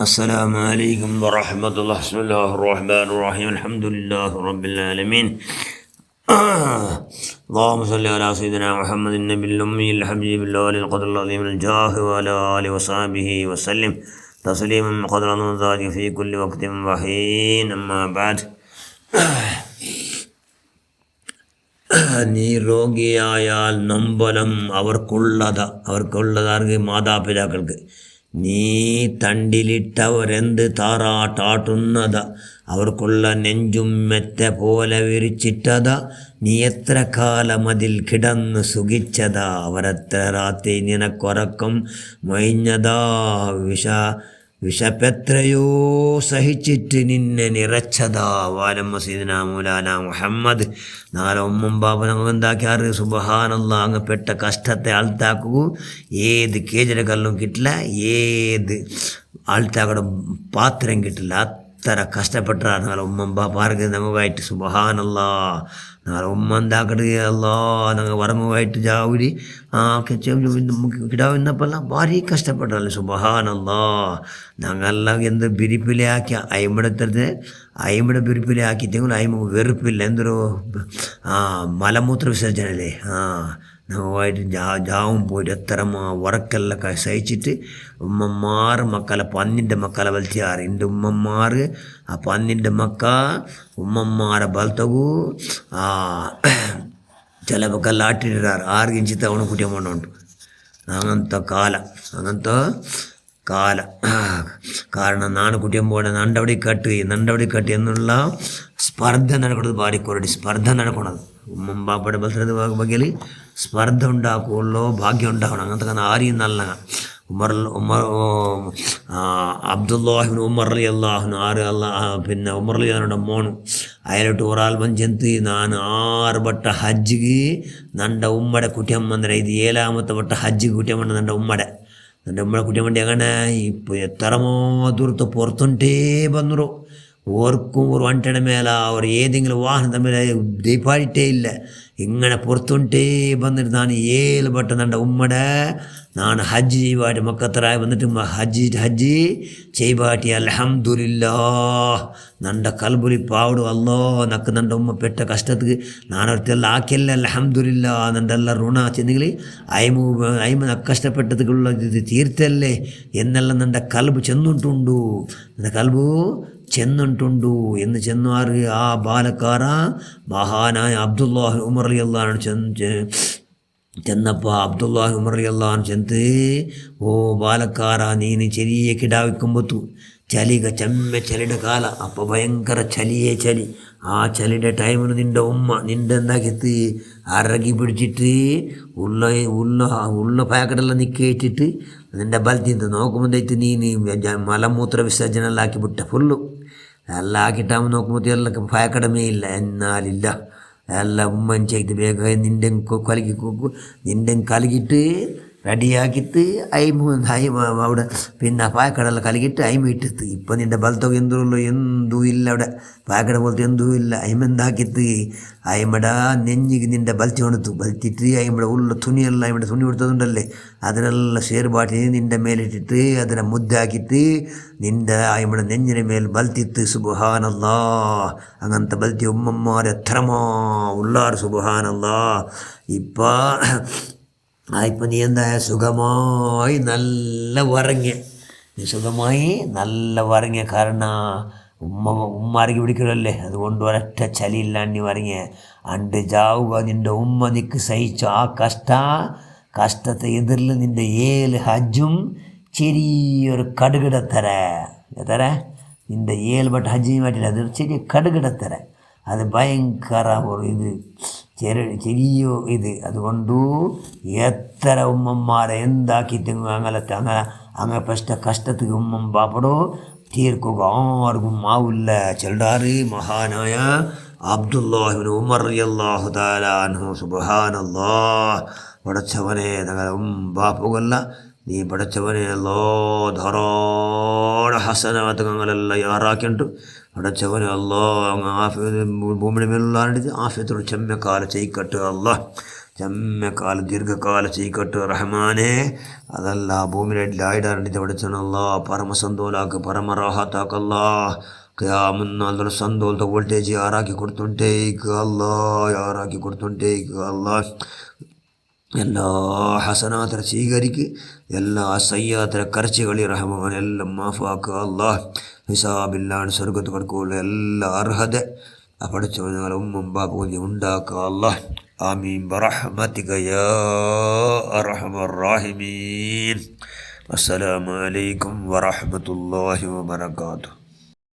السلام عليكم ورحمة الله. بسم الله الرحمن الرحيم. الحمد لله رب العالمين. اللهم صل على سيدنا محمد النبي الأمي الحبيب الله القدر العظيم الجاه وعلى آله وصحبه وسلم تسليما قدر ذلك في كل وقت وحين. أما بعد, നീ രോഗിയായാൽ നമ്പലം അവർക്കുള്ളതാർക്ക് മാതാപിതാക്കൾക്ക്. നീ തണ്ടിലിട്ടവരെന്ത് താറാട്ടാട്ടുന്നത അവർക്കുള്ള നെഞ്ചും മെത്ത പോലെ വിരിച്ചിട്ടതാ. നീ എത്ര കാലം അതിൽ കിടന്ന് സുഖിച്ചതാ. അവരെത്ര രാത്രി നിനക്കൊറക്കം മൊയിഞ്ഞതാ. വിശപ്പെത്രയോ സഹിച്ചിട്ട് നിന്നെ നിറച്ചതാ. വാലം മസീദന മൗലാന മുഹമ്മദ്. നാളെ ഉമ്മം ബാബനങ്ങൾ എന്താക്കിയാറ്? സുബ്ഹാനല്ലാഹ്, അങ്ങ് പെട്ട കഷ്ടത്തെ ആൾത്താക്കൂ. ഏത് കേജര കല്ലും കിട്ടില്ല, ഏത് ആൾത്താക്കടെ പാത്രം കിട്ടില്ല. അത്ര കഷ്ടപ്പെട്ടാണ് നാളെ ഉമ്മം ബാപ്പാർക്ക് നമുക്കായിട്ട്. സുബ്ഹാനല്ലാഹ്, നാളെ ഉമ്മ എന്താക്കട് അല്ലാ ഞങ്ങൾ വറമുമായിട്ട് ജാവൂരി കിടാവുന്നപ്പോഴല്ല ഭാരി കഷ്ടപ്പെട്ടല്ലേ. സുബ്ഹാനല്ലാഹ്, ഞങ്ങളെല്ലാം എന്ത് ബിരിപ്പിലാക്കിയ അയിമ്പടെ ബിരിപ്പിലാക്കിയിട്ടെങ്കിലും അയിമ്പ വെറുപ്പില്ല. എന്തൊരു മലമൂത്ര വിസർജനല്ലേ. ഞങ്ങളുമായിട്ട് ജാവും പോയിട്ട് എത്ര ഉറക്കെല്ലാം സഹിച്ചിട്ട് ഉമ്മമാർ മക്കളെ പന്നിൻ്റെ മക്കളെ വലിച്ചാറ്. എൻ്റെ ഉമ്മമാർ ആ പന്നിൻ്റെ മക്ക ഉമ്മമാരെ ബലത്തകൂ ചിലപ്പോൾ ആട്ടിടാറ്. 6 ഇഞ്ച് തവണ കുട്ടിയെ കൊണ്ടുണ്ട്. അങ്ങനത്തെ കാല കാരണം നാണ് കുട്ടിയും പോകണേ നണ്ടവടി കട്ട് എന്നുള്ള സ്പർദ്ധ നടക്കുന്നത്. ഭാര്യക്കൊരടി സ്പർദ്ധ നടക്കണത്. ഉമ്മമ്പാപ്പയുടെ മത്സരത്തെ ബഗ്ഗിൽ സ്പർദ്ധ ഉണ്ടാക്കുള്ളൂ, ഭാഗ്യം ഉണ്ടാക്കണം. അങ്ങനത്തെ ആരെയും നല്ല അബ്ദുല്ലാഹിബിൻ ഉമർ റളിയല്ലാഹു പിന്നെ ഉമർ റളിയല്ലാഹുവിൻ്റെ മോണു അയലോട്ട് ഒരാൾ ಮಂಜಂತಿ ನಾನು 6 ಬಟ್ಟ ಹಜ್ಜಿಗೆ ನಂಡ ಉಮ್ಮಡೆ ಕುಟಿಯಮ್ಮಂದ್ರೆ ಇದು 7ാമത്തെ ಬಟ್ಟ ಹಜ್ಜಿಗೆ ಕುಟಿಯಮ್ಮಂಡ ನಂಡ ಉಮ್ಮಡೆ കുട്ടിയമ്മണ്ടി അങ്ങനെ ഇപ്പോൾ എത്രമോ ദൂരത്ത് പുറത്തുണ്ടേ ಬಂದರು. ഓർക്കും ഒരു വണ്ടിയുടെ മേലെ അവർ ഏതെങ്കിലും വാഹനದ ಮೇಲೆ ദീപായിട്ടേ ഇല്ല. ഇങ്ങനെ പുറത്തുണ്ടേ ಬಂದಿട്ട് ನಾನು 7 ಬಟ್ಟ ನಂಡ ഉമ്മടെ ನಾನು ಹಜ್ ചെയ്വാട്ട് മക്കത്തറായി വന്നിട്ട് ഹജ്ജ് ചെയ്വാട്ടി അൽഹംദുലില്ലാഹ് ನಂಡ ಕಲ್ಬುಲಿ ಪಾವಡು ಅಲ್ಲೋ ನಕ್ಕ ನಂಡ ಉಮ್ಮ ಪೆಟ್ಟ ಕಷ್ಟಕ್ಕೆ ನಾನವ್ರತ್ತೆಲ್ಲ ಆಕೆಲ್ಲ ಅಲ್ಹಮ್ದುಲಿಲ್ಲಾ ನಂಡೆಲ್ಲ ಋಣ ಚೆಂದಿಗಲಿ ಐಮ ನಕ್ಕ ಕಷ್ಟപ്പെട്ടതുള്ള ഇത് തീർത്തല്ലേ എന്നെല്ലാം ನಂಡ കൽബ് ചെന്നുണ്ടുണ്ടു. ನನ್ನ കൽബു ചെന്നുണ്ടുണ്ടു എന്ന് ചെന്നാറ് ആ ബാലക്കാര മഹാനായ അബ്ദുല്ലാഹി ഉമർ റളിയല്ലാഹു ചെന്നപ്പോൾ അബ്ദുല്ലാഹി ഉമർ റളിയല്ലാഹു ചെന്ന്, ഓ ബാലക്കാര, നീന് ചെറിയ കിടാവിക്കുമ്പത്തു ചലിയുടെ കാല. അപ്പോൾ ഭയങ്കര ചലി. ആ ചലിയുടെ ടൈമിൽ നിൻ്റെ നിൻ്റെ എന്താക്കിത്ത് അരകി പിടിച്ചിട്ട് ഉള്ള പാക്കറ്റെല്ലാം നിൽക്കിയിട്ടിട്ട് നിൻ്റെ ബലത്തിന്ന് നോക്കുമ്പോഴത്തേക്ക് നീ മലമൂത്ര വിസർജനം എല്ലാം ആക്കിവിട്ട ഫുള്ളു എല്ലാം ആക്കിയിട്ടാകുമ്പോൾ നോക്കുമ്പോഴത്തേ എല്ലാം പാക്കടമേ ഇല്ല. എന്നാലില്ല എല്ലാം ഉമ്മൻ ചെയ്ത് ಬೇಗ നിൻ്റെ കലകിയിട്ട് റെഡിയാക്കിയിട്ട് അവിടെ പിന്നെ പായക്കടെല്ലാം കലകിയിട്ട് ഇട്ടിത്ത്. ഇപ്പം നിൻ്റെ ബലത്തൊക്കെ എന്തും ഇല്ല അവിടെ. പായക്കട പോലത്തെ എന്തും ഇല്ല. എന്താക്കിത്ത് അയിമടെ നെഞ്ഞിക്ക് നിൻ്റെ ബലത്തിട്ട് അയിമടെ ഉള്ള തുണിയെല്ലാം തുണി കൊടുത്തതുണ്ടല്ലേ അതിനെല്ലാം ഷേർബാട്ടി നിൻ്റെ മേലിട്ടിട്ട് അതിനെ മുദ്ദാക്കിയിട്ട് നിൻ്റെ അയിമടെ നെഞ്ഞിനെ മേൽ ബലത്തിത്ത്. സുബ്ഹാനല്ലാഹ്, അങ്ങനത്തെ ബലത്തി ഉമ്മമാർ എത്രമാ ഉള്ളാർ. സുബ്ഹാനല്ലാഹ്. ഇപ്പം നീ എന്താ സുഖമായി നല്ല ഉറങ്ങിയ കാരണം ഉമ്മാർക്ക് പിടിക്കലല്ലേ. അതുകൊണ്ട് ഒരൊറ്റ ചലിയില്ലാണ്ട് നീ ഉറങ്ങിയ അണ്ട് ജാവുക. നിൻ്റെ ഉമ്മ നിക്ക് സഹിച്ചു ആ കഷ്ടത്തെ എതിരിൽ നിൻ്റെ 7 ഹജ്ജും ചെറിയൊരു കടുകിടത്തര നിൻ്റെ 7 ബട്ട ഹജ്ജിന് വേണ്ടിയില്ല. അതൊരു ചെറിയ കടുകിടത്തര. അത് ഭയങ്കര ഒരു ചെറിയ ഇത്. അതുകൊണ്ടു എത്ര ഉമ്മമാരെ എന്താക്കിയിട്ട് അങ്ങനെ പെട്ട കഷ്ടത്തിക്ക് ഉമ്മം പാപ്പടോ തീർക്കുക ആർക്കും ആവില്ല. ചെല്ലാറ് മഹാനായ അബ്ദുല്ലാഹിബിൻ ഉമർ റളിയല്ലാഹു തആല അൻഹു. സുബ്ഹാനല്ലാഹ്, പടച്ചവനെ ഞങ്ങളെ ബാപ്പുകല്ല നീ പടച്ചവനെ അല്ലോ ധാരാളം ഹസനാത്തുകളെല്ലാം യാറാക്കിയിട്ട് പടച്ചവനെ അല്ലോ അങ്ങ് ഭൂമിയുടെ മേലുള്ള ആഫിയത്തോട് ചെമ്മക്കാല ചെയ്ക്കട്ട് അല്ലാ. ചെമ്മക്കാലം ദീർഘകാല ചീക്കട്ട് റഹ്മാനെ അതല്ല ഭൂമിയിലായിടാണ്ടി പഠിച്ചണല്ല പരമസന്തോലാക്ക് പരമറാഹത്താക്കല്ല ഖിയാമത്ത് సంతోలతో వోల్టేజ్ యారాకి కొడుతుంటే అల్లా యారాకి కొడుతుంటే అల్లా എല്ലാ ഹസനാത്ര സ്വീകരിക്ക് എല്ലാ സയ്യാത്ര കരച്ചുകളി റഹ്മാൻ എല്ലാം മാഫാക്കുക അല്ലാഹ് ഹിസാബില്ലാണ് സ്വർഗത്ത് കൊടുക്കുക എല്ലാ അർഹത പഠിച്ചവനെ മുമ്പാക്കി ഉണ്ടാക്കുക അല്ലാഹ് ആമീൻ ബറഹ്മതിക യാ അർഹമർ റഹീമീൻ. അസ്സലാമു അലൈക്കും വറഹ്മത്തുള്ളാഹി വബറകാതുഹു.